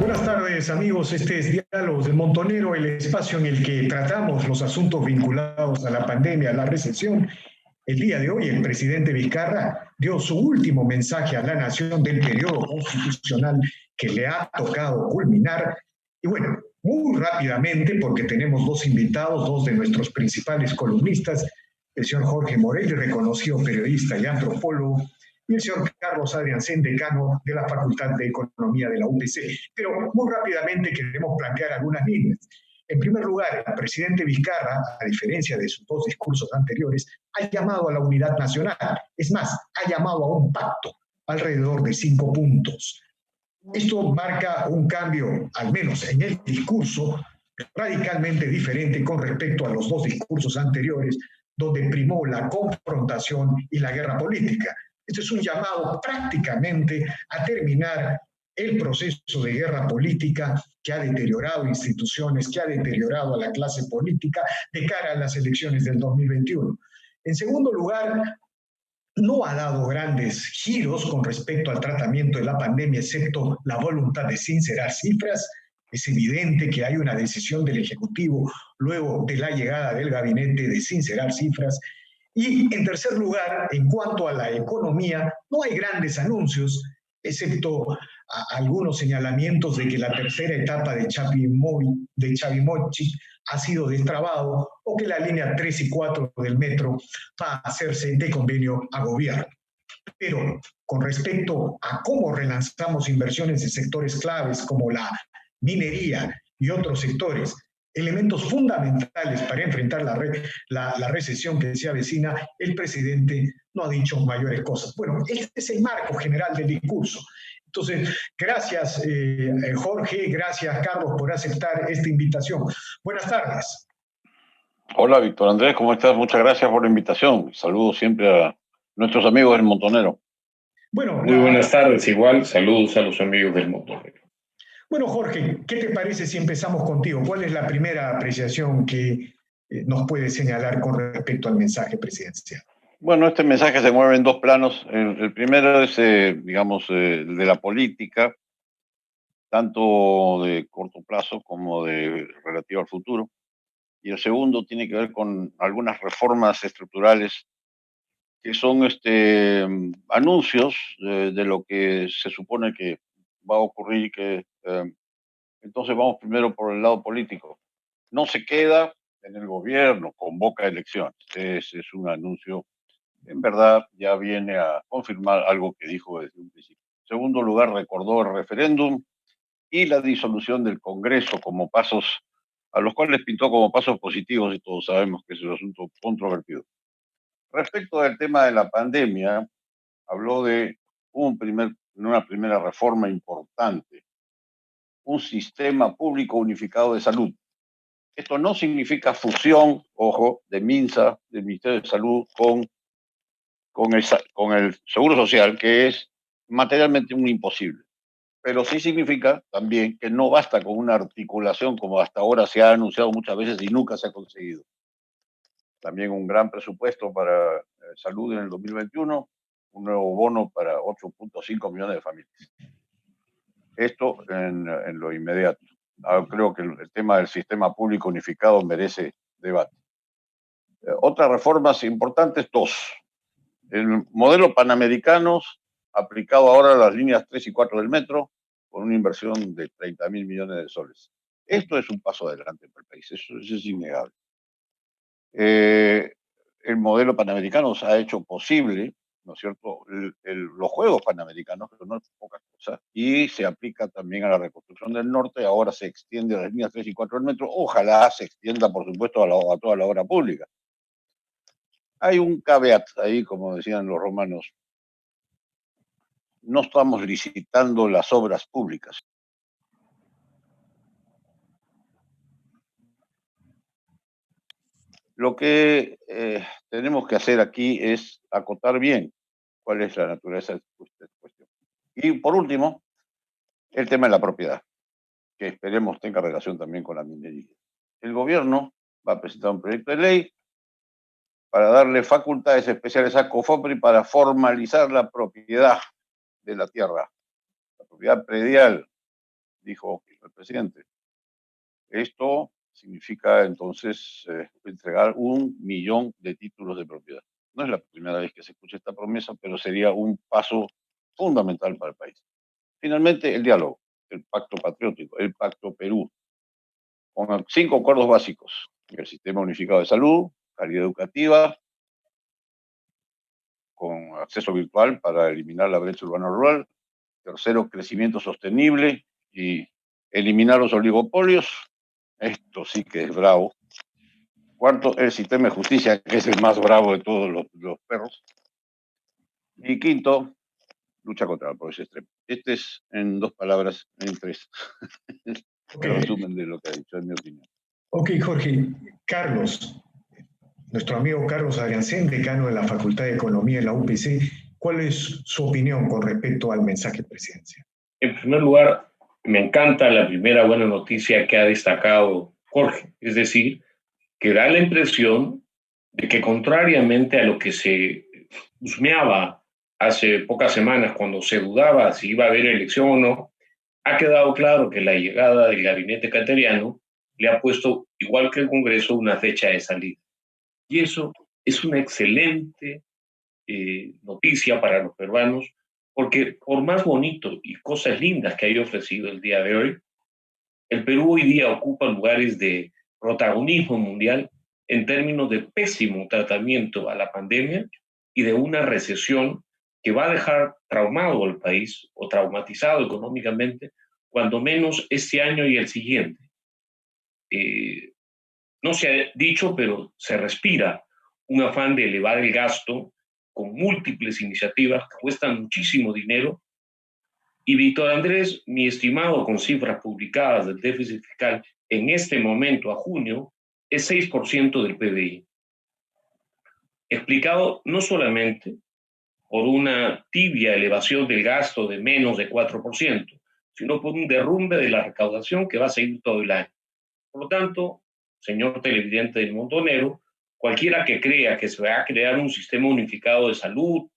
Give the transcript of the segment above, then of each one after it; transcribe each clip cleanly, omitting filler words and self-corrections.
Buenas tardes, amigos. Este es Diálogos del Montonero, el espacio en el que tratamos los asuntos vinculados a la pandemia, a la recesión. El día de hoy, el presidente Vizcarra dio su último mensaje a la nación del periodo constitucional que le ha tocado culminar. Y bueno, muy rápidamente, porque tenemos dos invitados, dos de nuestros principales columnistas, el señor Jorge Morelli, reconocido periodista y antropólogo, y el señor Carlos Adriancén, decano de la Facultad de Economía de la UPC. Pero muy rápidamente queremos plantear algunas líneas. En primer lugar, el presidente Vizcarra, a diferencia de sus dos discursos anteriores, ha llamado a la unidad nacional. Es más, ha llamado a un pacto alrededor de 5 puntos. Esto marca un cambio, al menos en el discurso, radicalmente diferente con respecto a los dos discursos anteriores, donde primó la confrontación y la guerra política. Esto es un llamado prácticamente a terminar el proceso de guerra política que ha deteriorado instituciones, que ha deteriorado a la clase política de cara a las elecciones del 2021. En segundo lugar, no ha dado grandes giros con respecto al tratamiento de la pandemia, excepto la voluntad de sincerar cifras. Es evidente que hay una decisión del Ejecutivo luego de la llegada del gabinete de sincerar cifras. Y en tercer lugar, en cuanto a la economía, no hay grandes anuncios, excepto algunos señalamientos de que la tercera etapa de Chavimochi ha sido destrabado o que la línea 3 y 4 del metro va a hacerse de convenio a gobierno. Pero con respecto a cómo relanzamos inversiones en sectores claves como la minería y otros sectores, elementos fundamentales para enfrentar la recesión que se avecina, el presidente no ha dicho mayores cosas. Bueno, este es el marco general del discurso. Entonces, gracias Jorge, gracias Carlos por aceptar esta invitación. Buenas tardes. Hola Víctor Andrés, ¿cómo estás? Muchas gracias por la invitación. Saludos siempre a nuestros amigos del Montonero. Bueno, muy buenas tardes, igual, saludos a los amigos del Montonero. Bueno, Jorge, ¿qué te parece si empezamos contigo? ¿Cuál es la primera apreciación que nos puedes señalar con respecto al mensaje presidencial? Bueno, este mensaje se mueve en dos planos. El primero es, digamos, el de la política, tanto de corto plazo como de relativo al futuro. Y el segundo tiene que ver con algunas reformas estructurales que son anuncios de lo que se supone que va a ocurrir, que entonces vamos primero por el lado político. No se queda en el gobierno, convoca elecciones. Ese es un anuncio, en verdad, ya viene a confirmar algo que dijo desde un principio. En segundo lugar, recordó el referéndum y la disolución del Congreso como pasos, a los cuales pintó como pasos positivos, y todos sabemos que es un asunto controvertido. Respecto del tema de la pandemia, habló de una primera reforma importante, un sistema público unificado de salud. Esto no significa fusión, ojo, de MINSA, del Ministerio de Salud, con el Seguro Social, que es materialmente un imposible. Pero sí significa también que no basta con una articulación como hasta ahora se ha anunciado muchas veces y nunca se ha conseguido. También un gran presupuesto para salud en el 2021, un nuevo bono para 8.5 millones de familias. Esto en lo inmediato. Creo que el tema del sistema público unificado merece debate. Otras reformas importantes, dos. El modelo panamericano aplicado ahora a las líneas 3 y 4 del metro, con una inversión de 30.000 millones de soles. Esto es un paso adelante para el país, eso es innegable. El modelo panamericano se ha hecho posible, ¿no es cierto?, los Juegos Panamericanos, que no es poca cosa, y se aplica también a la reconstrucción del norte, ahora se extiende a las líneas 3 y 4 del metro, ojalá se extienda, por supuesto, a toda la obra pública. Hay un caveat ahí, como decían los romanos, no estamos licitando las obras públicas. Lo que tenemos que hacer aquí es acotar bien cuál es la naturaleza de esta cuestión. Y por último, el tema de la propiedad, que esperemos tenga relación también con la minería. El gobierno va a presentar un proyecto de ley para darle facultades especiales a COFOPRI para formalizar la propiedad de la tierra, la propiedad predial. dijo el presidente. Esto significa entonces entregar 1 millón de títulos de propiedad. No es la primera vez que se escucha esta promesa, pero sería un paso fundamental para el país. Finalmente, el diálogo, el pacto patriótico, el pacto Perú, con 5 acuerdos básicos: el sistema unificado de salud, calidad educativa, con acceso virtual para eliminar la brecha urbana-rural. Tercero, crecimiento sostenible y eliminar los oligopolios. Esto sí que es bravo. Cuarto, el sistema de justicia, que es el más bravo de todos los perros. Y quinto, lucha contra la pobreza extrema. Este es, en 2 palabras, en 3, el resumen de lo que ha dicho, en mi opinión. Ok, Jorge. Carlos, nuestro amigo Carlos Adriancén, decano de la Facultad de Economía de la UPC, ¿cuál es su opinión con respecto al mensaje presidencial? En primer lugar, me encanta la primera buena noticia que ha destacado Jorge, es decir, que da la impresión de que, contrariamente a lo que se husmeaba hace pocas semanas cuando se dudaba si iba a haber elección o no, ha quedado claro que la llegada del gabinete cateriano le ha puesto, igual que el Congreso, una fecha de salida. Y eso es una excelente noticia para los peruanos, porque por más bonito y cosas lindas que haya ofrecido el día de hoy, el Perú hoy día ocupa lugares de protagonismo mundial en términos de pésimo tratamiento a la pandemia y de una recesión que va a dejar traumado al país o traumatizado económicamente, cuando menos este año y el siguiente. No se ha dicho, pero se respira un afán de elevar el gasto con múltiples iniciativas que cuestan muchísimo dinero. Y Víctor Andrés, mi estimado con cifras publicadas del déficit fiscal en este momento a junio, es 6% del PBI. Explicado no solamente por una tibia elevación del gasto de menos de 4%, sino por un derrumbe de la recaudación que va a seguir todo el año. Por lo tanto, señor televidente del Montonero, cualquiera que crea que se va a crear un sistema unificado de salud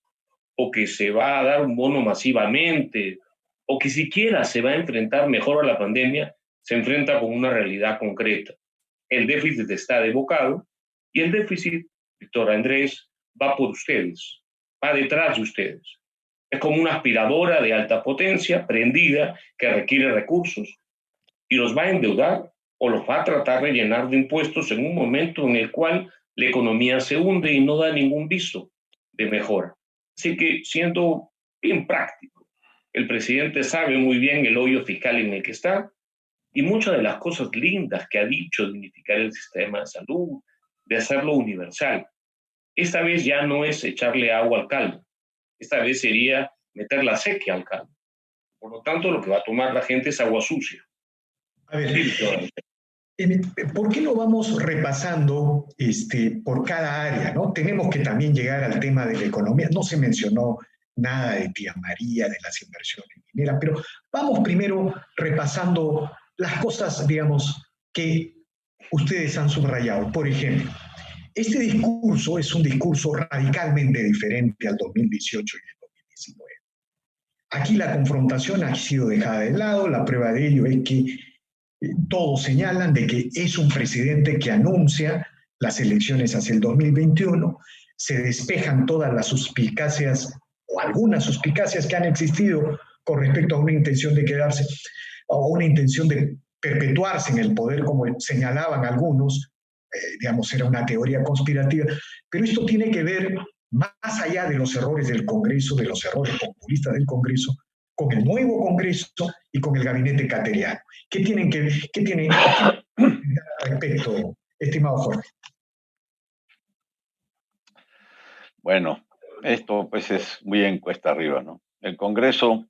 o que se va a dar un bono masivamente o que siquiera se va a enfrentar mejor a la pandemia, se enfrenta con una realidad concreta. El déficit está desbocado y el déficit, Víctor Andrés, va por ustedes, va detrás de ustedes. Es como una aspiradora de alta potencia prendida que requiere recursos y los va a endeudar o los va a tratar de llenar de impuestos en un momento en el cual la economía se hunde y no da ningún viso de mejora. Así que, siendo bien práctico, el presidente sabe muy bien el hoyo fiscal en el que está y muchas de las cosas lindas que ha dicho de unificar el sistema de salud, de hacerlo universal. Esta vez ya no es echarle agua al caldo, esta vez sería meter la sequía al caldo. Por lo tanto, lo que va a tomar la gente es agua sucia. A ver, ¿por qué no vamos repasando por cada área, ¿no? Tenemos que también llegar al tema de la economía. No se mencionó nada de Tía María, de las inversiones mineras, pero vamos primero repasando las cosas, digamos, que ustedes han subrayado. Por ejemplo, este discurso es un discurso radicalmente diferente al 2018 y al 2019. Aquí la confrontación ha sido dejada de lado, la prueba de ello es que todos señalan de que es un presidente que anuncia las elecciones hacia el 2021, se despejan todas las suspicacias o algunas suspicacias que han existido con respecto a una intención de quedarse o una intención de perpetuarse en el poder, como señalaban algunos, digamos, era una teoría conspirativa, pero esto tiene que ver más allá de los errores del Congreso, de los errores populistas del Congreso, con el nuevo Congreso y con el gabinete cateriano. ¿Qué tienen al respecto, estimado Jorge? Bueno, esto pues es muy encuesta arriba, ¿no? El Congreso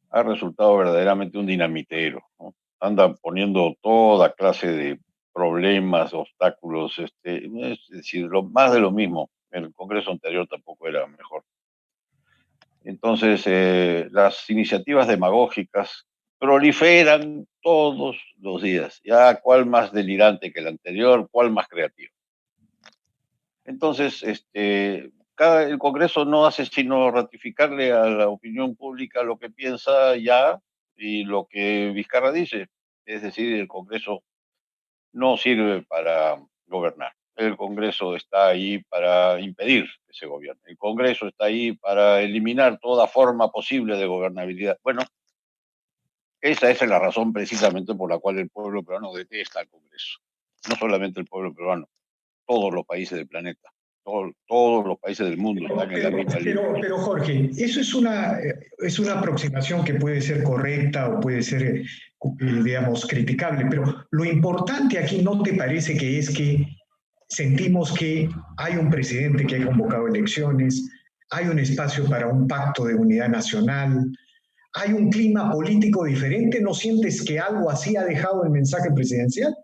ha resultado verdaderamente un dinamitero, ¿no? Anda poniendo toda clase de problemas, obstáculos, es decir, más de lo mismo. El Congreso anterior tampoco era mejor. Entonces, las iniciativas demagógicas proliferan todos los días. Ya, ¿cuál más delirante que el anterior? ¿Cuál más creativo? Entonces, el Congreso no hace sino ratificarle a la opinión pública lo que piensa ya, Y lo que Vizcarra dice, es decir, el Congreso no sirve para gobernar. El Congreso está ahí para impedir que se gobierne. El Congreso está ahí para eliminar toda forma posible de gobernabilidad. Bueno, esa es la razón precisamente por la cual el pueblo peruano detesta al Congreso. No solamente el pueblo peruano, todos los países del planeta, todos los países del mundo están en la misma línea. Pero Jorge, eso es una aproximación que puede ser correcta o puede ser, digamos, criticable, pero lo importante aquí, ¿no te parece que es que sentimos que hay un presidente que ha convocado elecciones, hay un espacio para un pacto de unidad nacional, hay un clima político diferente? ¿No sientes que algo así ha dejado el mensaje presidencial?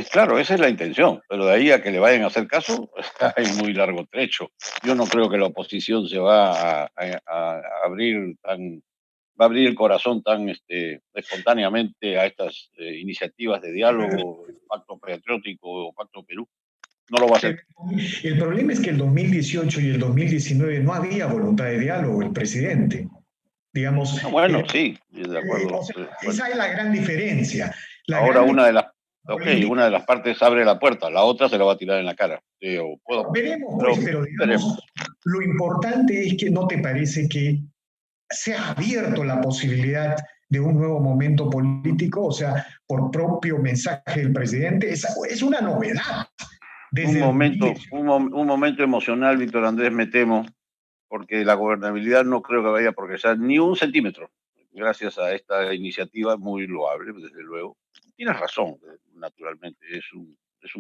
Claro, esa es la intención, pero de ahí a que le vayan a hacer caso, hay muy largo trecho. Yo no creo que la oposición se va a abrir va a abrir el corazón tan espontáneamente a estas iniciativas de diálogo, pacto patriótico o pacto Perú. No lo va a hacer. El problema es que el 2018 y el 2019 no había voluntad de diálogo el presidente. Digamos, bueno, sí, de acuerdo. o sea, esa es la gran diferencia. Ahora una de las partes abre la puerta, la otra se la va a tirar en la cara. Veremos, pues, pero digamos, lo importante es que no te parece que se ha abierto la posibilidad de un nuevo momento político, o sea, por propio mensaje del presidente. Es una novedad. Un momento emocional, Víctor Andrés, me temo, porque la gobernabilidad no creo que vaya a progresar ni un centímetro, gracias a esta iniciativa muy loable, desde luego. Tienes razón, naturalmente, es un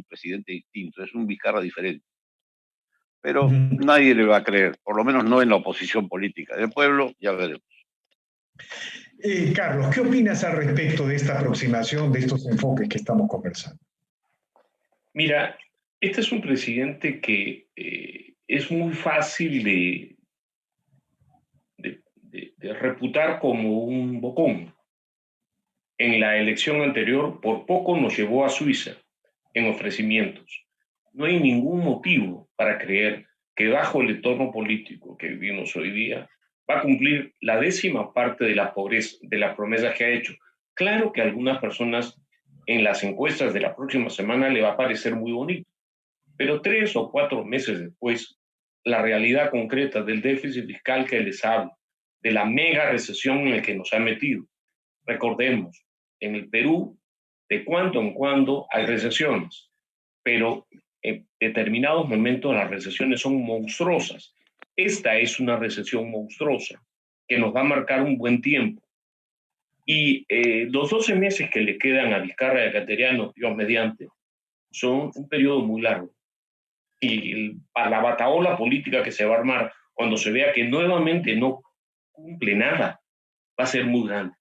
presidente distinto, es un Vizcarra diferente. Pero nadie le va a creer, por lo menos no en la oposición política. Del pueblo, ya veremos. Carlos, ¿qué opinas al respecto de esta aproximación, de estos enfoques que estamos conversando? Mira, este es un presidente que es muy fácil de reputar como un bocón. En la elección anterior, por poco nos llevó a Suiza en ofrecimientos. No hay ningún motivo para creer que bajo el entorno político que vivimos hoy día va a cumplir la 10ª parte de la pobreza, de las promesas que ha hecho. Claro que a algunas personas en las encuestas de la próxima semana le va a parecer muy bonito, pero 3 o 4 meses después, la realidad concreta del déficit fiscal que les hablo, de la mega recesión en la que nos ha metido. Recordemos, en el Perú, de cuando en cuando hay recesiones, pero en determinados momentos las recesiones son monstruosas. Esta es una recesión monstruosa que nos va a marcar un buen tiempo. Y los 12 meses que le quedan a Vizcarra y a Cateriano, Dios mediante, son un periodo muy largo. Y la batahola política que se va a armar cuando se vea que nuevamente no cumple nada, va a ser muy grande.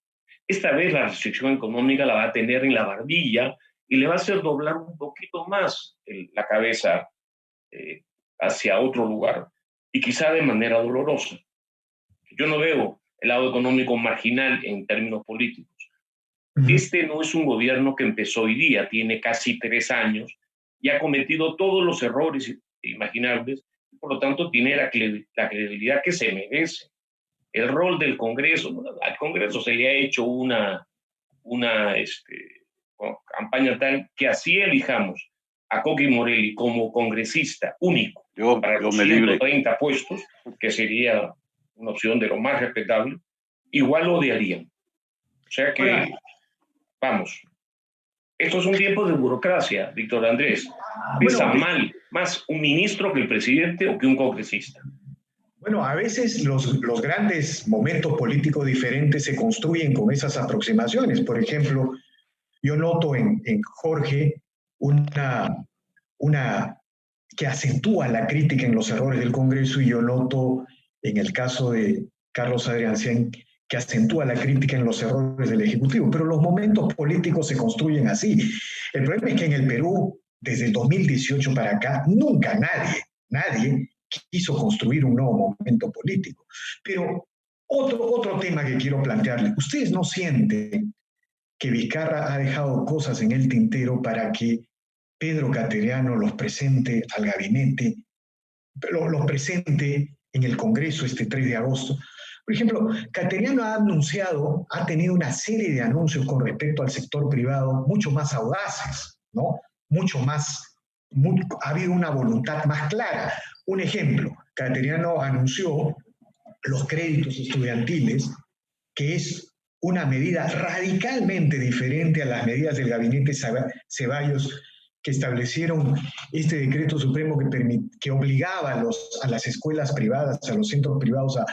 Esta vez la restricción económica la va a tener en la barbilla y le va a hacer doblar un poquito más la cabeza hacia otro lugar, y quizá de manera dolorosa. Yo no veo el lado económico marginal en términos políticos. Este no es un gobierno que empezó hoy día, tiene casi 3 años y ha cometido todos los errores imaginables, por lo tanto tiene la credibilidad que se merece. El rol del Congreso, al Congreso se le ha hecho una campaña tal que así elijamos a Coqui Morelli como congresista único para los 130 puestos, que sería una opción de lo más respetable, igual lo odiarían. O sea que, vamos, estos son tiempos de burocracia, Víctor Andrés. Pesa mal más un ministro que el presidente o que un congresista. Bueno, a veces los grandes momentos políticos diferentes se construyen con esas aproximaciones. Por ejemplo, yo noto en Jorge una que acentúa la crítica en los errores del Congreso, y yo noto en el caso de Carlos Adriancén que acentúa la crítica en los errores del Ejecutivo. Pero los momentos políticos se construyen así. El problema es que en el Perú, desde el 2018 para acá, nunca nadie quiso construir un nuevo momento político. Pero otro tema que quiero plantearle, ¿ustedes no sienten que Vizcarra ha dejado cosas en el tintero para que Pedro Cateriano los presente al gabinete, los presente en el Congreso este 3 de agosto? Por ejemplo, Cateriano ha tenido una serie de anuncios con respecto al sector privado mucho más audaces, ¿no? Mucho más, ha habido una voluntad más clara. Un ejemplo, Cateriano anunció los créditos estudiantiles, que es una medida radicalmente diferente a las medidas del gabinete Ceballos que establecieron este decreto supremo que obligaba a las escuelas privadas, a los centros privados a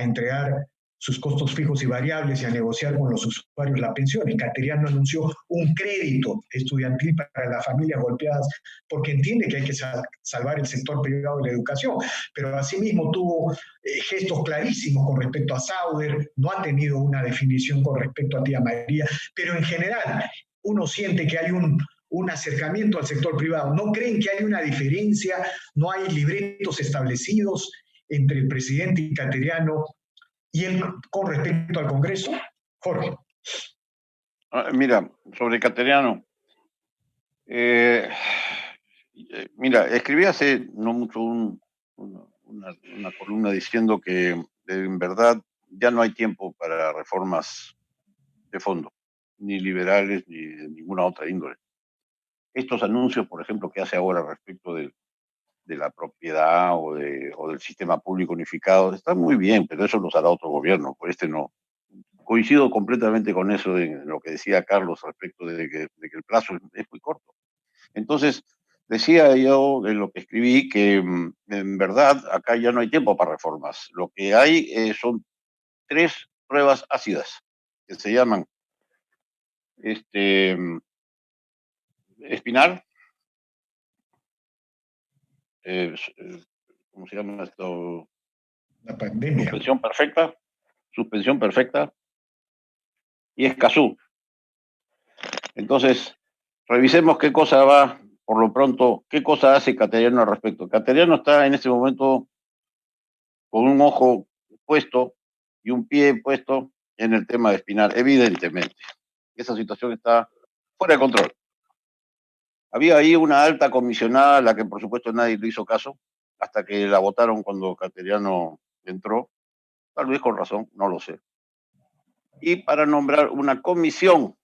entregar sus costos fijos y variables y a negociar con los usuarios la pensión. El Cateriano anunció un crédito estudiantil para las familias golpeadas porque entiende que hay que salvar el sector privado de la educación, pero asimismo tuvo gestos clarísimos con respecto a Sauder, no ha tenido una definición con respecto a Tía María, pero en general uno siente que hay un acercamiento al sector privado. ¿No creen que hay una diferencia? ¿No hay libretos establecidos entre el presidente y Cateriano y él con respecto al Congreso? Jorge. Mira, sobre Cateriano, mira, escribí hace no mucho una columna diciendo que en verdad ya no hay tiempo para reformas de fondo, ni liberales ni de ninguna otra índole. Estos anuncios, por ejemplo, que hace ahora respecto de la propiedad o del sistema público unificado, están muy bien, pero eso los hará otro gobierno, por este no. Coincido completamente con eso en lo que decía Carlos respecto de que el plazo es muy corto. Entonces, decía yo en lo que escribí que en verdad acá ya no hay tiempo para reformas. Lo que hay son 3 pruebas ácidas que se llaman Espinar, ¿cómo se llama esto? La pandemia. Suspensión perfecta y Escazú. Entonces, revisemos qué cosa va, por lo pronto, qué cosa hace Cateriano al respecto. Cateriano está en este momento con un ojo puesto y un pie puesto en el tema de Espinar, evidentemente. Esa situación está fuera de control. Había ahí una alta comisionada a la que por supuesto nadie le hizo caso, hasta que la votaron cuando Cateriano entró, tal vez con razón, no lo sé. Y para nombrar una comisión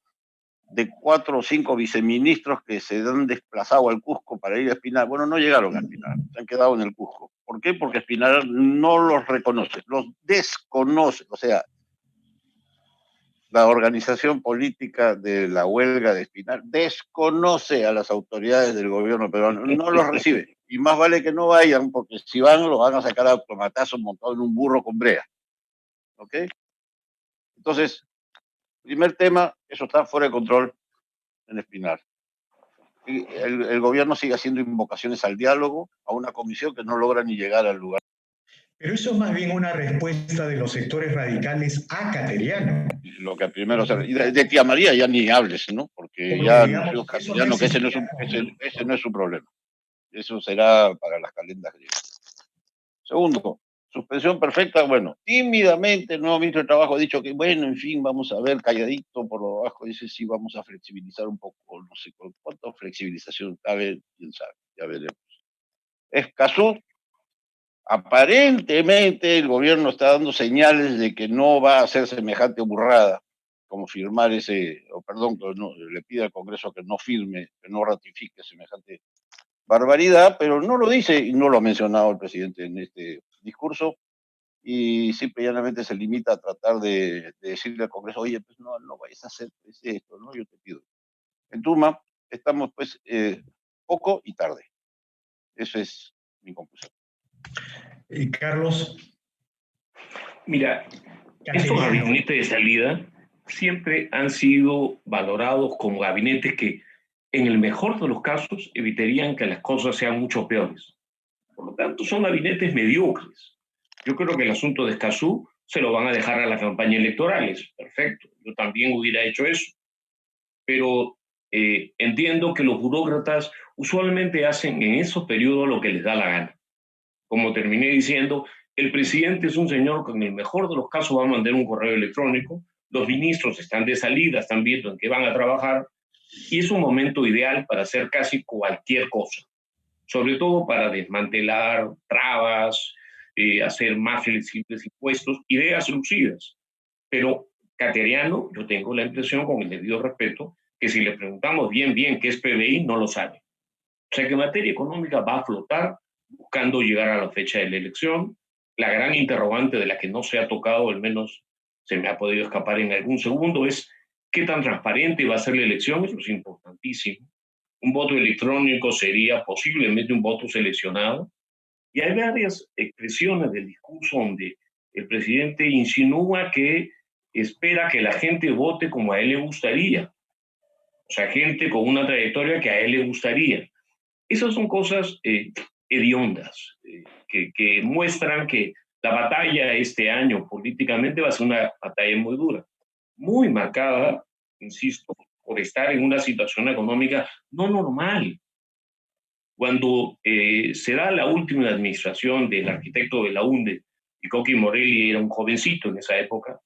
de 4 o 5 viceministros que se han desplazado al Cusco para ir a Espinar. Bueno, no llegaron a Espinar, se han quedado en el Cusco. ¿Por qué? Porque Espinar no los reconoce, los desconoce. O sea, la organización política de la huelga de Espinar desconoce a las autoridades del gobierno peruano, no los recibe. Y más vale que no vayan, porque si van, los van a sacar a tomatazos montados en un burro con brea. ¿Ok? Entonces, primer tema, eso está fuera de control en Espinar. El gobierno sigue haciendo invocaciones al diálogo, a una comisión que no logra ni llegar al lugar. Pero eso es más bien una respuesta de los sectores radicales a Cateriano. Lo que primero, y de Tía María ya ni hables, ¿no? Porque ya anunció Cateriano que ese no es su problema. Eso será para las calendas griegas. Segundo, suspensión perfecta, bueno, tímidamente el nuevo ministro de Trabajo ha dicho que, bueno, en fin, vamos a ver, calladito por lo bajo, dice sí, vamos a flexibilizar un poco, no sé cuánto flexibilización, a ver, quién sabe, ya veremos. Escazú, aparentemente el gobierno está dando señales de que no va a hacer semejante burrada, como firmar le pide al Congreso que no firme, que no ratifique semejante barbaridad, pero no lo dice y no lo ha mencionado el presidente en este discurso y simple y llanamente se limita a tratar de decirle al Congreso, oye, pues no vayas a hacer esto, ¿no? Yo te pido. En Tuma estamos pues poco y tarde. Eso es mi conclusión. Y Carlos. Mira, estos gabinetes de salida siempre han sido valorados como gabinetes que, en el mejor de los casos, evitarían que las cosas sean mucho peores. Por lo tanto, son gabinetes mediocres. Yo creo que el asunto de Escazú se lo van a dejar a las campañas electorales. Perfecto, yo también hubiera hecho eso. Pero entiendo que los burócratas usualmente hacen en esos periodos lo que les da la gana. Como terminé diciendo, el presidente es un señor que en el mejor de los casos va a mandar un correo electrónico, los ministros están de salida, están viendo en qué van a trabajar, y es un momento ideal para hacer casi cualquier cosa, sobre todo para desmantelar trabas, hacer más flexibles impuestos, ideas lucidas. Pero Cateriano, yo tengo la impresión, con el debido respeto, que si le preguntamos bien qué es PBI, no lo sabe. O sea que en materia económica va a flotar buscando llegar a la fecha de la elección. La gran interrogante de la que no se ha tocado, al menos se me ha podido escapar en algún segundo, es qué tan transparente va a ser la elección. Eso es importantísimo. Un voto electrónico sería posiblemente un voto seleccionado. Y hay varias expresiones del discurso donde el presidente insinúa que espera que la gente vote como a él le gustaría. O sea, gente con una trayectoria que a él le gustaría. Esas son cosas hediondas, que muestran que la batalla este año políticamente va a ser una batalla muy dura, muy marcada, insisto, por estar en una situación económica no normal. Cuando se da la última administración del arquitecto de la UNDE, y Coqui Morelli era un jovencito en esa época,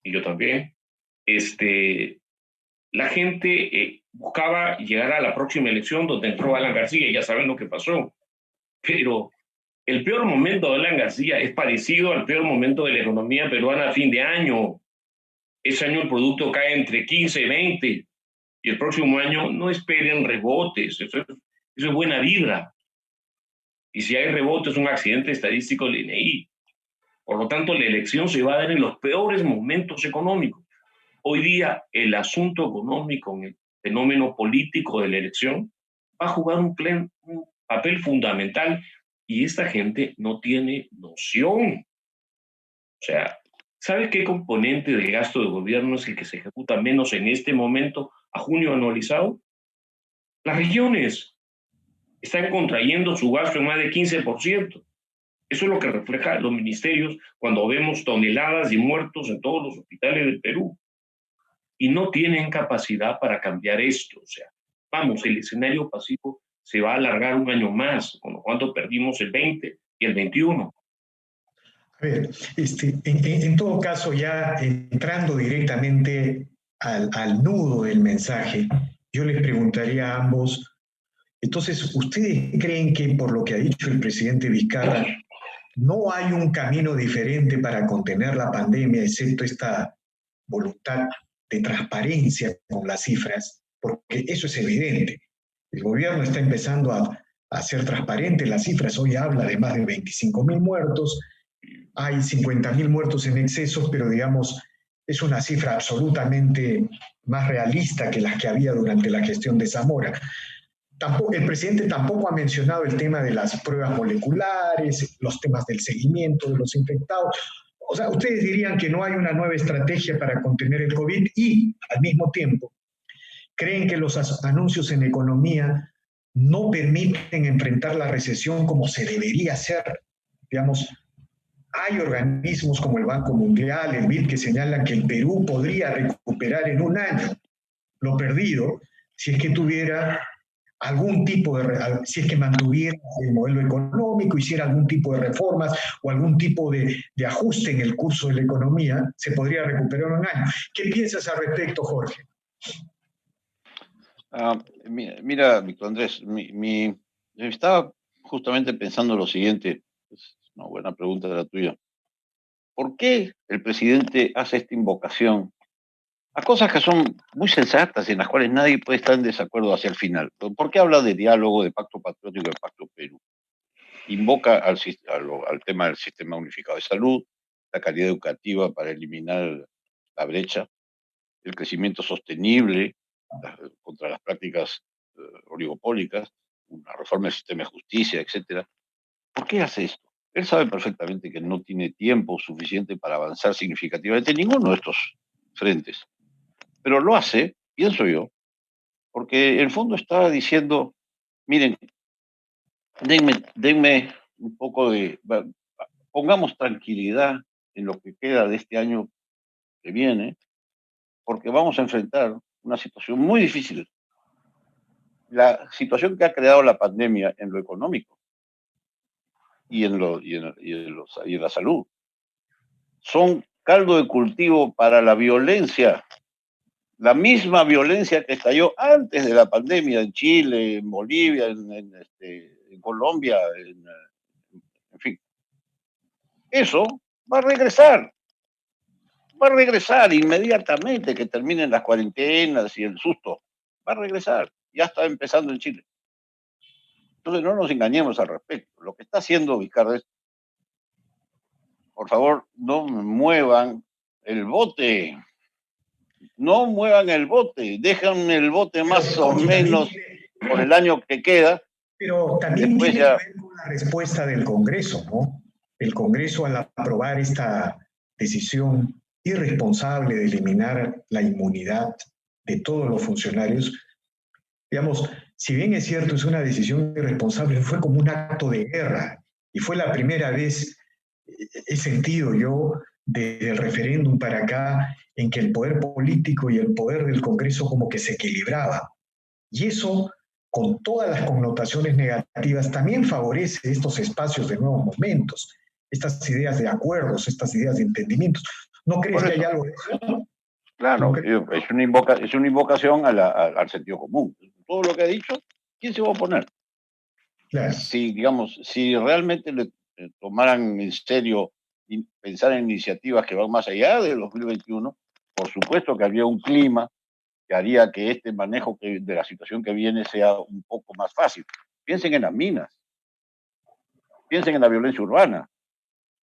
y yo también, la gente buscaba llegar a la próxima elección donde entró Alan García, y ya saben lo que pasó. Pero el peor momento de Alan García es parecido al peor momento de la economía peruana a fin de año. Ese año el producto cae entre 15 y 20, y el próximo año no esperen rebotes, eso es buena vibra. Y si hay rebotes, es un accidente estadístico del INEI. Por lo tanto, la elección se va a dar en los peores momentos económicos. Hoy día, el asunto económico, el fenómeno político de la elección, va a jugar un papel fundamental, y esta gente no tiene noción. O sea, ¿sabe qué componente del gasto de gobierno es el que se ejecuta menos en este momento, a junio anualizado? Las regiones están contrayendo su gasto en más de 15%. Eso es lo que refleja los ministerios cuando vemos toneladas de muertos en todos los hospitales del Perú. Y no tienen capacidad para cambiar esto. O sea, vamos, el escenario pasivo se va a alargar un año más, con lo cuanto perdimos el 20 y el 21. A ver, en todo caso, ya entrando directamente al nudo del mensaje, yo les preguntaría a ambos, entonces, ¿ustedes creen que por lo que ha dicho el presidente Vizcarra, no hay un camino diferente para contener la pandemia, excepto esta voluntad de transparencia con las cifras? Porque eso es evidente. El gobierno está empezando a ser transparente, las cifras hoy habla de más de 25.000 muertos, hay 50.000 muertos en exceso, pero digamos, es una cifra absolutamente más realista que las que había durante la gestión de Zamora. El presidente tampoco ha mencionado el tema de las pruebas moleculares, los temas del seguimiento de los infectados. O sea, ustedes dirían que no hay una nueva estrategia para contener el COVID y, al mismo tiempo, creen que los anuncios en economía no permiten enfrentar la recesión como se debería hacer. Digamos, hay organismos como el Banco Mundial, el BID, que señalan que el Perú podría recuperar en un año lo perdido si es que tuviera algún tipo si es que mantuviera el modelo económico, hiciera algún tipo de reformas o algún tipo de ajuste en el curso de la economía, se podría recuperar en un año. ¿Qué piensas al respecto, Jorge? Mira, Víctor Andrés, estaba justamente pensando lo siguiente, es una buena pregunta de la tuya. ¿Por qué el presidente hace esta invocación a cosas que son muy sensatas, en las cuales nadie puede estar en desacuerdo hacia el final? ¿Por qué habla de diálogo, de pacto patriótico, de pacto Perú? Invoca al tema del sistema unificado de salud, la calidad educativa para eliminar la brecha, el crecimiento sostenible contra las prácticas oligopólicas, una reforma del sistema de justicia, etc. ¿Por qué hace esto? Él sabe perfectamente que no tiene tiempo suficiente para avanzar significativamente en ninguno de estos frentes. Pero lo hace, pienso yo, porque en el fondo está diciendo, miren, denme un poco pongamos tranquilidad en lo que queda de este año que viene, porque vamos a enfrentar una situación muy difícil. La situación que ha creado la pandemia en lo económico y en la salud son caldo de cultivo para la violencia, la misma violencia que estalló antes de la pandemia en Chile, en Bolivia, en Colombia, en fin. eso va a regresar. Va a regresar inmediatamente que terminen las cuarentenas y el susto. Va a regresar. Ya está empezando en Chile. Entonces no nos engañemos al respecto. Lo que está haciendo Vizcarra es, por favor, no muevan el bote. No muevan el bote. Dejan el bote Pero, más o oye, menos por el año que queda. pero Y también después tiene que ya. ver con la respuesta del Congreso, ¿no? El Congreso al aprobar esta decisión irresponsable de eliminar la inmunidad de todos los funcionarios, digamos, si bien es cierto, es una decisión irresponsable, fue como un acto de guerra y fue la primera vez, he sentido yo, desde el referéndum para acá, en que el poder político y el poder del Congreso como que se equilibraban. Y eso, con todas las connotaciones negativas, también favorece estos espacios de nuevos momentos, estas ideas de acuerdos, estas ideas de entendimientos. ¿No crees Por que hay eso, algo de eso? ¿No claro, crees? es una invocación al sentido común. Todo lo que ha dicho, ¿quién se va a oponer? Claro. Si, digamos, si realmente le tomaran en serio y pensar en iniciativas que van más allá del 2021, por supuesto que habría un clima que haría que este manejo de la situación que viene sea un poco más fácil. Piensen en las minas, piensen en la violencia urbana,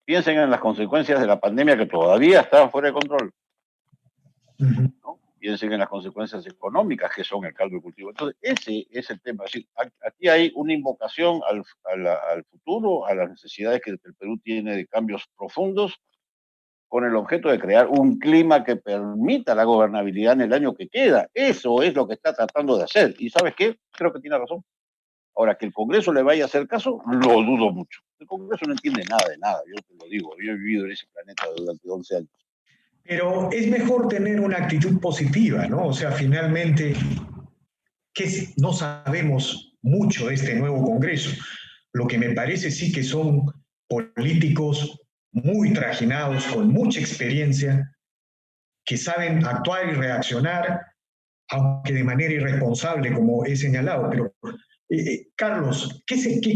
piensen en las consecuencias de la pandemia que todavía está fuera de control, Uh-huh. ¿no? Piensen en las consecuencias económicas que son el caldo de cultivo. Entonces, ese es el tema. Es decir, aquí hay una invocación al futuro, a las necesidades que el Perú tiene de cambios profundos, con el objeto de crear un clima que permita la gobernabilidad en el año que queda. Eso es lo que está tratando de hacer. ¿Y sabes qué? Creo que tiene razón. Ahora, que el Congreso le vaya a hacer caso, lo dudo mucho. El Congreso no entiende nada de nada, yo te lo digo. Yo he vivido en ese planeta durante 11 años. Pero es mejor tener una actitud positiva, ¿no? O sea, finalmente, que no sabemos mucho de este nuevo Congreso. Lo que me parece sí que son políticos muy trajinados, con mucha experiencia, que saben actuar y reaccionar, aunque de manera irresponsable, como he señalado. Pero, Carlos,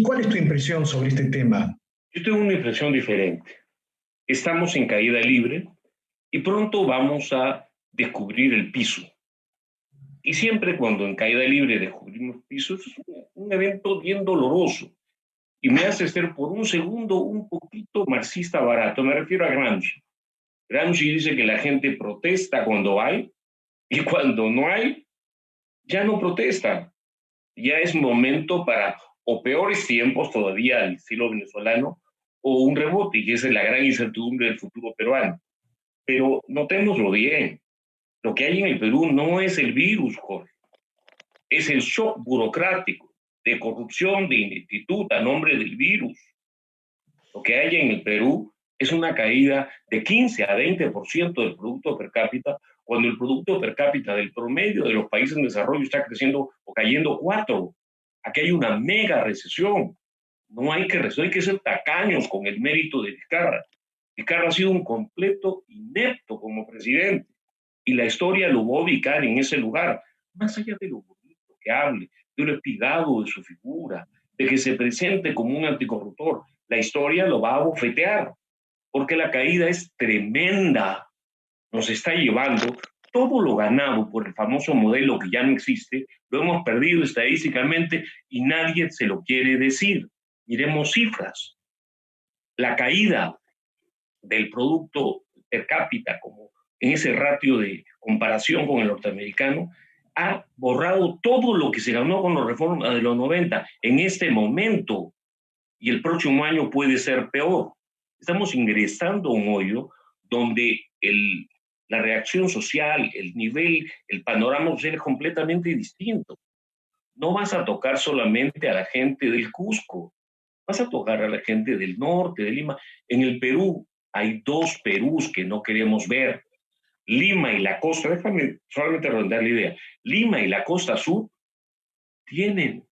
¿cuál es tu impresión sobre este tema? Yo tengo una impresión diferente. Estamos en caída libre y pronto vamos a descubrir el piso. Y siempre cuando en caída libre descubrimos pisos, es un evento bien doloroso. Y me hace ser por un segundo un poquito marxista barato. Me refiero a Gramsci. Gramsci dice que la gente protesta cuando hay y cuando no hay, ya no protesta. Ya es momento para o peores tiempos todavía al estilo venezolano o un rebote, y esa es la gran incertidumbre del futuro peruano. Pero notémoslo bien, lo que hay en el Perú no es el virus, Jorge, es el shock burocrático de corrupción de ineptitud a nombre del virus. Lo que hay en el Perú es una caída de 15 a 20% del producto per cápita, cuando el producto per cápita del promedio de los países en desarrollo está creciendo o cayendo 4. Aquí hay una mega recesión. No hay que ser tacaños con el mérito de Vizcarra. Vizcarra ha sido un completo inepto como presidente y la historia lo va a ubicar en ese lugar, más allá de lo bonito que hable, de lo espigado de su figura, de que se presente como un anticorruptor. La historia lo va a bofetear, porque la caída es tremenda. Nos está llevando todo lo ganado por el famoso modelo que ya no existe, lo hemos perdido estadísticamente y nadie se lo quiere decir. Miremos cifras. La caída del producto per cápita, como en ese ratio de comparación con el norteamericano, ha borrado todo lo que se ganó con las reformas de los 90 en este momento, y el próximo año puede ser peor. Estamos ingresando a un hoyo donde la reacción social, el nivel, el panorama social es completamente distinto. No vas a tocar solamente a la gente del Cusco, vas a tocar a la gente del norte, de Lima. En el Perú hay dos Perús que no queremos ver. Lima y la costa, déjame solamente redondear la idea, Lima y la costa sur tienen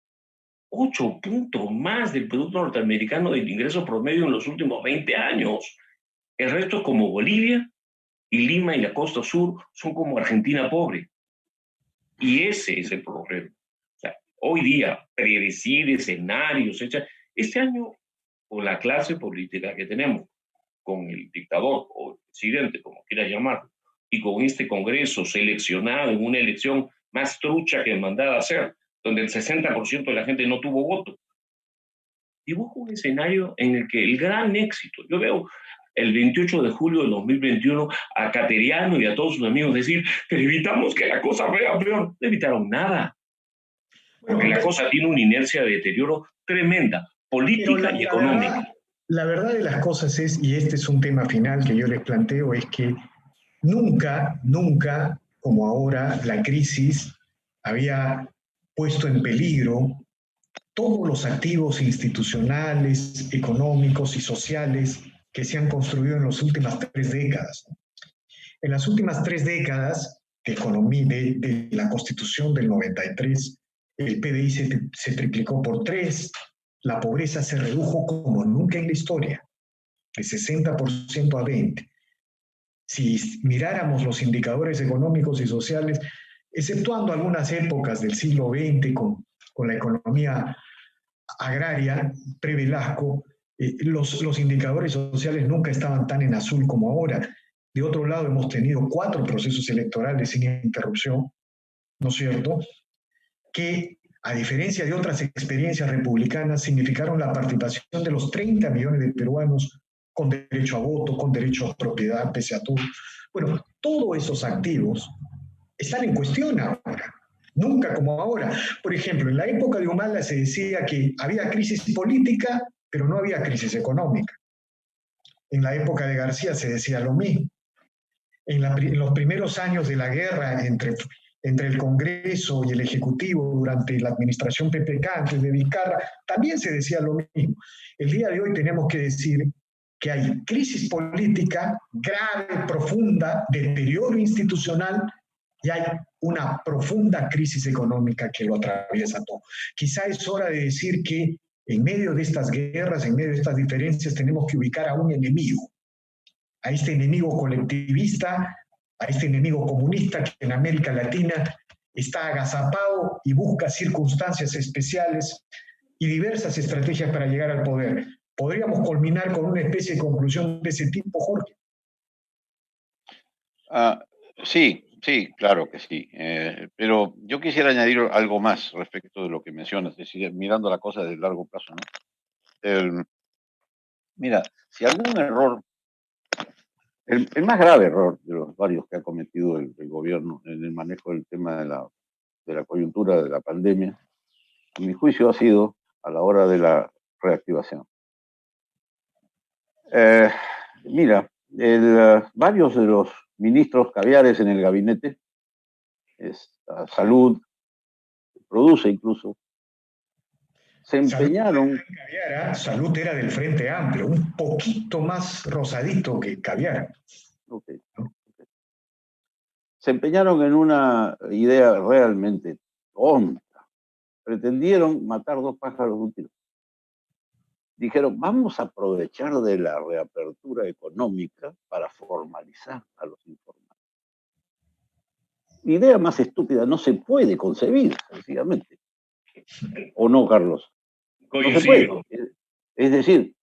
8 puntos más del Producto Norteamericano del ingreso promedio en los últimos 20 años. El resto es como Bolivia, y Lima y la costa sur son como Argentina pobre. Y ese es el problema. O sea, hoy día, predecir escenarios, este año, con la clase política que tenemos, con el dictador o el presidente, como quieras llamarlo, y con este Congreso seleccionado en una elección más trucha que mandada a hacer, donde el 60% de la gente no tuvo voto, dibujo un escenario en el que el gran éxito, yo veo el 28 de julio de 2021 a Cateriano y a todos sus amigos decir que evitamos que la cosa vaya peor. No evitaron nada, porque la cosa tiene una inercia de deterioro tremenda, política y económica. La verdad de las cosas es, y este es un tema final que yo les planteo, es que nunca, como ahora, la crisis había puesto en peligro todos los activos institucionales, económicos y sociales que se han construido en las últimas 3 décadas. En las últimas 3 décadas de la Constitución del 93, el PBI se triplicó por 3, la pobreza se redujo como nunca en la historia, de 60% a 20%. Si miráramos los indicadores económicos y sociales, exceptuando algunas épocas del siglo XX con la economía agraria, pre-Velasco, los indicadores sociales nunca estaban tan en azul como ahora. De otro lado, hemos tenido 4 procesos electorales sin interrupción, ¿no es cierto?, que, a diferencia de otras experiencias republicanas, significaron la participación de los 30 millones de peruanos con derecho a voto, con derecho a propiedad, pese a todo. Bueno, todos esos activos están en cuestión ahora. Nunca como ahora. Por ejemplo, en la época de Humala se decía que había crisis política, pero no había crisis económica. En la época de García se decía lo mismo. En los primeros años de la guerra entre el Congreso y el Ejecutivo durante la administración PPK, antes de Vizcarra, también se decía lo mismo. El día de hoy tenemos que decir que hay crisis política grave, profunda, deterioro institucional, y hay una profunda crisis económica que lo atraviesa todo. Quizá es hora de decir que en medio de estas guerras, en medio de estas diferencias, tenemos que ubicar a un enemigo, a este enemigo colectivista, a este enemigo comunista que en América Latina está agazapado y busca circunstancias especiales y diversas estrategias para llegar al poder. ¿Podríamos culminar con una especie de conclusión de ese tipo, Jorge? Sí, claro que sí. Pero yo quisiera añadir algo más respecto de lo que mencionas, es decir, mirando la cosa de largo plazo, ¿no? Mira, si algún error, el más grave error de los varios que ha cometido el gobierno en el manejo del tema de la coyuntura de la pandemia, a mi juicio ha sido a la hora de la reactivación. Mira, varios de los ministros caviares en el gabinete, Salud, Produce incluso, se empeñaron. Salud era del Frente Amplio, un poquito más rosadito que Caviar. Okay. Se empeñaron en una idea realmente tonta. Pretendieron matar 2 pájaros de un tiro. Dijeron, vamos a aprovechar de la reapertura económica para formalizar a los informales. Idea más estúpida no se puede concebir, sencillamente. ¿O no, Carlos? No se puede. Es decir,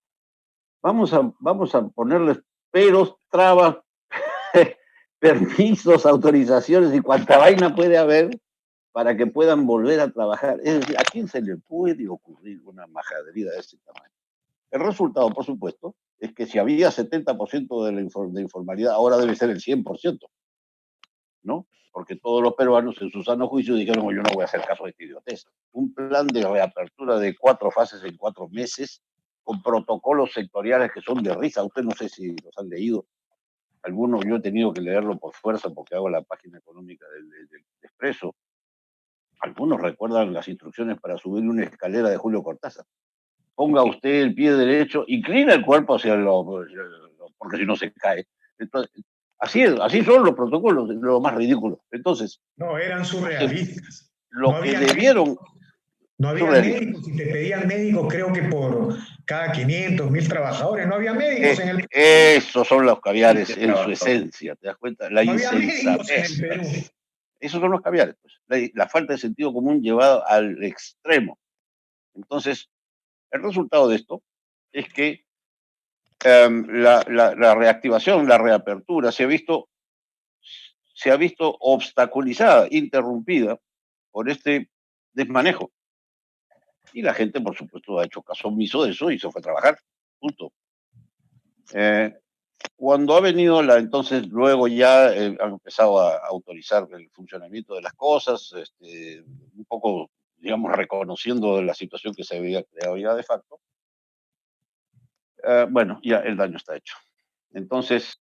vamos a ponerles peros, trabas, permisos, autorizaciones y cuánta vaina puede haber para que puedan volver a trabajar. Es decir, ¿a quién se le puede ocurrir una majadería de ese tamaño? El resultado, por supuesto, es que si había 70% de informalidad, ahora debe ser el 100%, ¿no? Porque todos los peruanos en su sano juicio dijeron, yo no voy a hacer caso de esta idiotez. Un plan de reapertura de 4 fases en 4 meses, con protocolos sectoriales que son de risa. Usted no sé si los han leído. Algunos yo he tenido que leerlo por fuerza porque hago la página económica del Expreso. Algunos recuerdan las instrucciones para subir una escalera de Julio Cortázar. Ponga usted el pie derecho, inclina el cuerpo hacia porque si no se cae. Entonces, así son los protocolos, lo más ridículo. Entonces, no, eran surrealistas. Lo que debieron. No había médicos, y te pedían médicos, creo que por cada 500, 1000 trabajadores, no había médicos en el Perú. Esos son los caviares en su esencia, ¿te das cuenta? La insensatez. Esos son los caviares, pues. La falta de sentido común llevado al extremo. Entonces, el resultado de esto es que la reactivación, la reapertura se ha visto obstaculizada, interrumpida por este desmanejo. Y la gente, por supuesto, ha hecho caso omiso de eso y se fue a trabajar. Punto. Cuando ha venido entonces luego ya han empezado a autorizar el funcionamiento de las cosas, un poco, digamos, reconociendo la situación que se había creado ya de facto. Bueno, ya el daño está hecho. Entonces,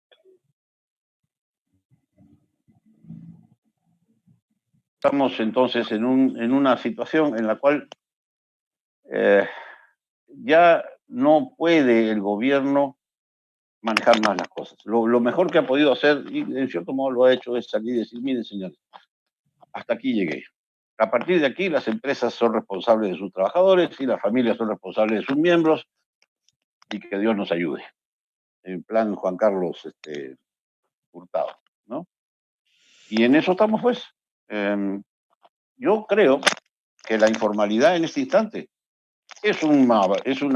estamos entonces en una situación en la cual ya no puede el gobierno manejar más las cosas. Lo mejor que ha podido hacer, y en cierto modo lo ha hecho, es salir y decir, miren señores, hasta aquí llegué. A partir de aquí las empresas son responsables de sus trabajadores y las familias son responsables de sus miembros y que Dios nos ayude. En plan Juan Carlos Hurtado, ¿no? Y en eso estamos pues. Yo creo que la informalidad en este instante es una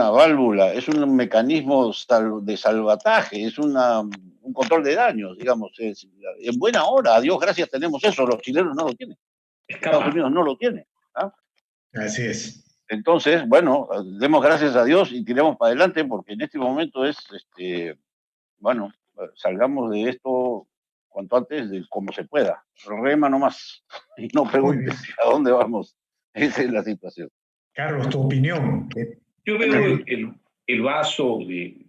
válvula, es un mecanismo de salvataje, es un control de daños, digamos. En buena hora, a Dios gracias tenemos eso, los chilenos no lo tienen. Estados Unidos no lo tiene. ¿Ah? Así es. Entonces, bueno, demos gracias a Dios y tiremos para adelante porque en este momento bueno, salgamos de esto cuanto antes, de como se pueda. Rema nomás y no preguntes a dónde vamos. Esa es la situación. Carlos, tu opinión. Yo veo el vaso de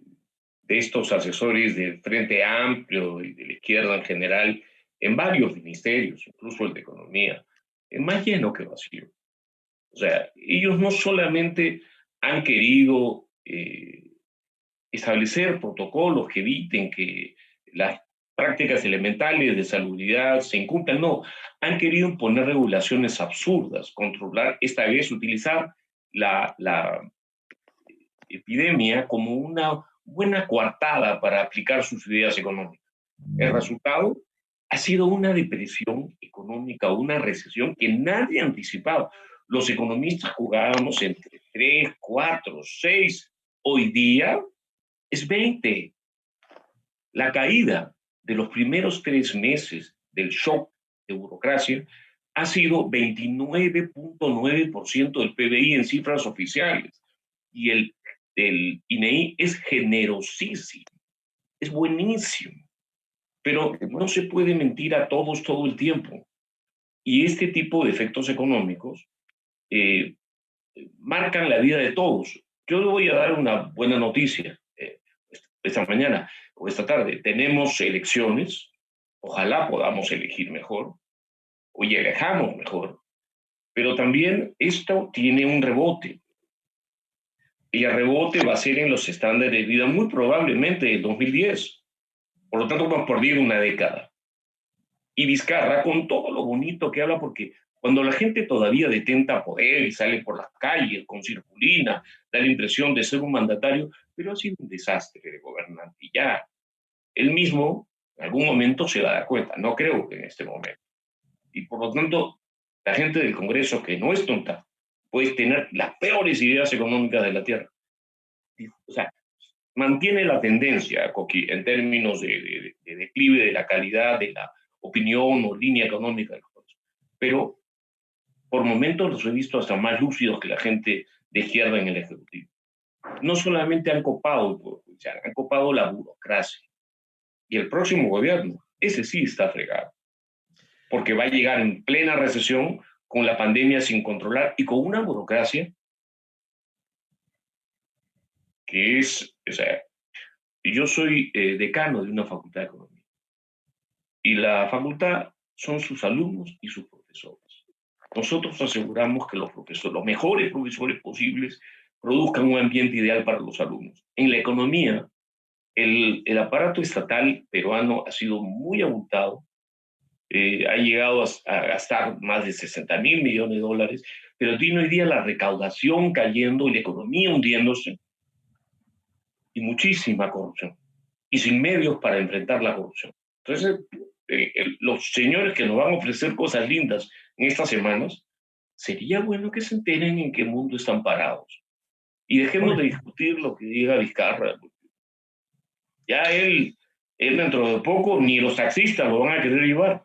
estos asesores del Frente Amplio y de la izquierda en general en varios ministerios, incluso el de Economía, es más lleno que vacío. O sea, ellos no solamente han querido establecer protocolos que eviten que las prácticas elementales de salubridad se incumplan, no, han querido imponer regulaciones absurdas, controlar, esta vez utilizar la epidemia como una buena coartada para aplicar sus ideas económicas. El resultado ha sido una depresión económica, una recesión que nadie anticipaba. Los economistas jugábamos entre 3, 4, 6. Hoy día es 20. La caída de los primeros 3 meses del shock de burocracia ha sido 29.9% del PBI en cifras oficiales. Y el INEI es generosísimo, es buenísimo. Pero no se puede mentir a todos todo el tiempo. Y este tipo de efectos económicos marcan la vida de todos. Yo le voy a dar una buena noticia. Esta mañana o esta tarde tenemos elecciones. Ojalá podamos elegir mejor. Hoy elejamos mejor. Pero también esto tiene un rebote. Y el rebote va a ser en los estándares de vida muy probablemente del 2010. Por lo tanto, hemos perdido una década. Y Vizcarra, con todo lo bonito que habla, porque cuando la gente todavía detenta poder y sale por las calles con circulina, da la impresión de ser un mandatario, pero ha sido un desastre de gobernante. Y ya, él mismo, en algún momento se va a dar cuenta, no creo que en este momento. Y por lo tanto, la gente del Congreso, que no es tonta, puede tener las peores ideas económicas de la Tierra. O sea, mantiene la tendencia, Coqui, en términos de declive de la calidad de la opinión o línea económica del Congreso. Pero por momentos los he visto hasta más lúcidos que la gente de izquierda en el Ejecutivo. No solamente han copado el Poder Judicial, han copado la burocracia. Y el próximo gobierno, ese sí está fregado. Porque va a llegar en plena recesión, con la pandemia sin controlar y con una burocracia que es, o sea, yo soy decano de una facultad de economía. Y la facultad son sus alumnos y sus profesores. Nosotros aseguramos que los profesores, los mejores profesores posibles, produzcan un ambiente ideal para los alumnos. En la economía, el aparato estatal peruano ha sido muy abultado, ha llegado a gastar más de 60.000 millones de dólares, pero tiene hoy día la recaudación cayendo y la economía hundiéndose y muchísima corrupción y sin medios para enfrentar la corrupción. Entonces, los señores que nos van a ofrecer cosas lindas en estas semanas, sería bueno que se enteren en qué mundo están parados. Y dejemos de discutir lo que diga Vizcarra. Ya él dentro de poco ni los taxistas lo van a querer llevar.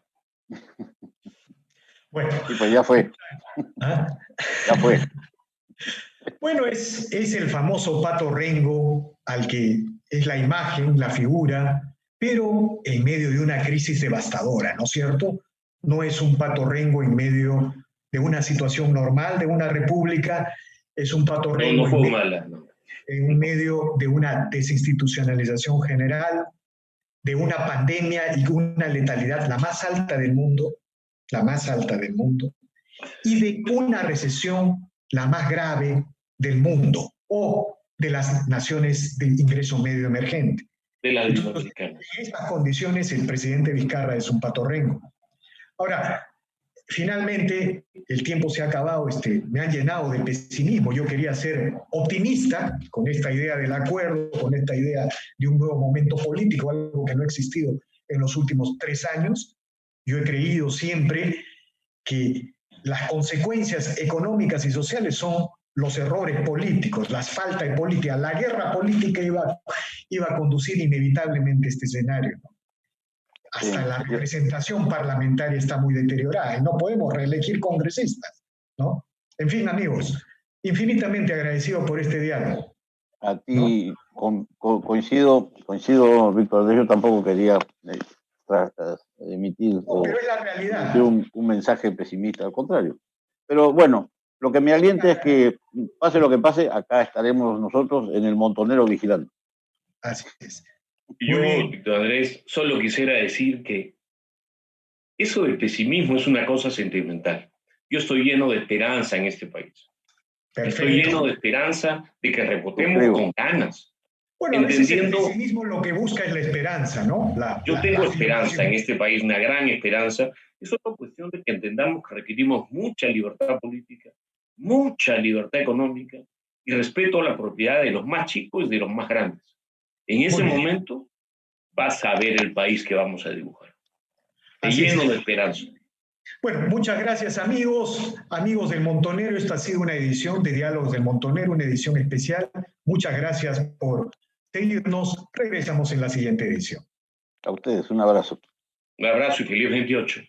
Bueno, sí, pues ya fue. ¿Ah? Ya fue. Bueno, es el famoso Pato Rengo, al que es la imagen, la figura, pero en medio de una crisis devastadora, ¿no es cierto? No es un Pato Rengo en medio de una situación normal de una república, es un Pato Rengo No fue mala, no. En medio de una desinstitucionalización general, de una pandemia y una letalidad la más alta del mundo, y de una recesión la más grave del mundo o de las naciones de ingreso medio emergente. De las Entonces, en estas condiciones, el presidente Vizcarra es un Pato Rengo. Ahora, finalmente, el tiempo se ha acabado, me han llenado de pesimismo. Yo quería ser optimista con esta idea del acuerdo, con esta idea de un nuevo momento político, algo que no ha existido en los últimos 3 años. Yo he creído siempre que las consecuencias económicas y sociales son los errores políticos, las faltas de política. La guerra política iba a conducir inevitablemente este escenario, ¿no? Hasta la representación parlamentaria está muy deteriorada y no podemos reelegir congresistas, ¿no? En fin, amigos, infinitamente agradecido por este diálogo. A ti, ¿no? Coincido, Víctor, yo tampoco quería emitir, pero es la realidad. un mensaje pesimista, al contrario. Pero bueno, lo que me alienta es que, pase lo que pase, acá estaremos nosotros en el Montonero vigilando. Así es. Yo, Víctor Andrés, solo quisiera decir que eso del pesimismo es una cosa sentimental. Yo estoy lleno de esperanza en este país. Perfecto. Estoy lleno de esperanza de que rebotemos con ganas. Bueno, entendiendo, el pesimismo lo que busca es la esperanza, ¿no? Yo tengo esperanza en este país, una gran esperanza. Es solo cuestión de que entendamos que requerimos mucha libertad política, mucha libertad económica y respeto a la propiedad de los más chicos y de los más grandes. En ese momento vas a ver el país que vamos a dibujar. Lleno de esperanza. Bueno, muchas gracias amigos del Montonero. Esta ha sido una edición de Diálogos del Montonero, una edición especial. Muchas gracias por seguirnos. Regresamos en la siguiente edición. A ustedes, un abrazo. Un abrazo y feliz 28.